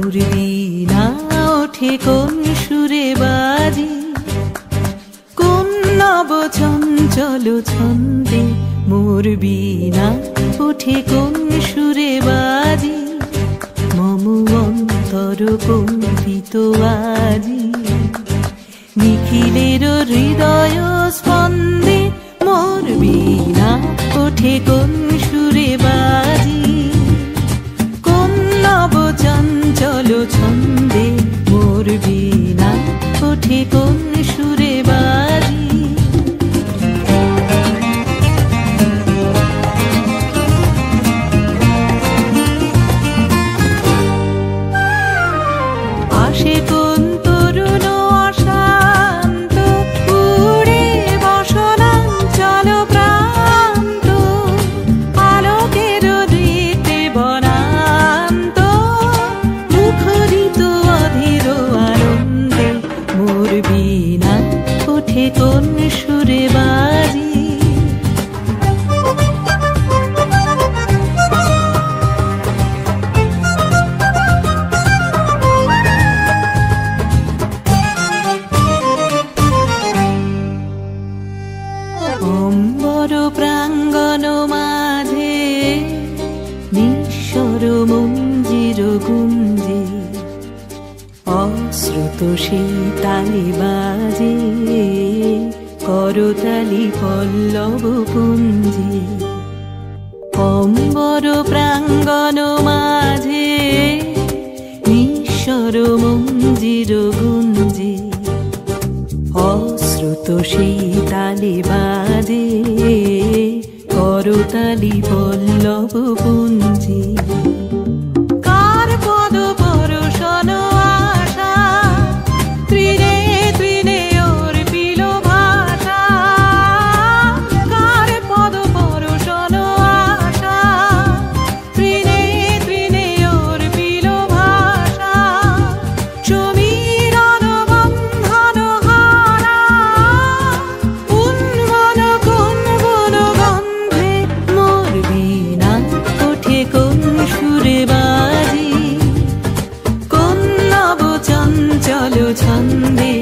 মোর বীণা ওঠে কোন সুরে বাজি, কোন নব চঞ্চল ছন্দে মোর বীণা ওঠে কোন সুরে বাজি। মম অন্তর কম্পিত আজি, নিখিলের হৃদয় স্পন্দে মোর বীণা ওঠে কোন সুরে বাজি, কোন নব চঞ্চল ছন্দে মোর বীণা ওঠে কোন সুরে বাজি। আসে কোন তরুণ অশান্ত, উড়ে বসনাঞ্চল প্রান্ত, আলোকের নৃত্যে বনান্ত, মুখরিত অধীর আনন্দে মোর বীণা ওঠে কোন সুরে বাজি। অম্বর প্রাঙ্গণ মাঝে নিঃস্বর মঞ্জির গুঞ্জে, অশ্রুত সেই তালে বাজে করতালি পল্লব পুঞ্জে। অম্বর প্রাঙ্গণ মাঝে নিঃস্বর মঞ্জির গুঞ্জে, অশ্রুত সেই তালে বাজে করতালি পল্লব পুঞ্জে। কার পদ পরশন আশা, তৃণে তৃণে অর্পিল ভাষা, কার পদ পরশন আশা, তৃণে তৃণে অর্পিল ভাষা। সমীরণ বন্ধন হারা, উন্মন কোন বন গন্ধে মোর বীণা ওঠে কোন সুরে বাজি, কোন নব চঞ্চল ছন্দে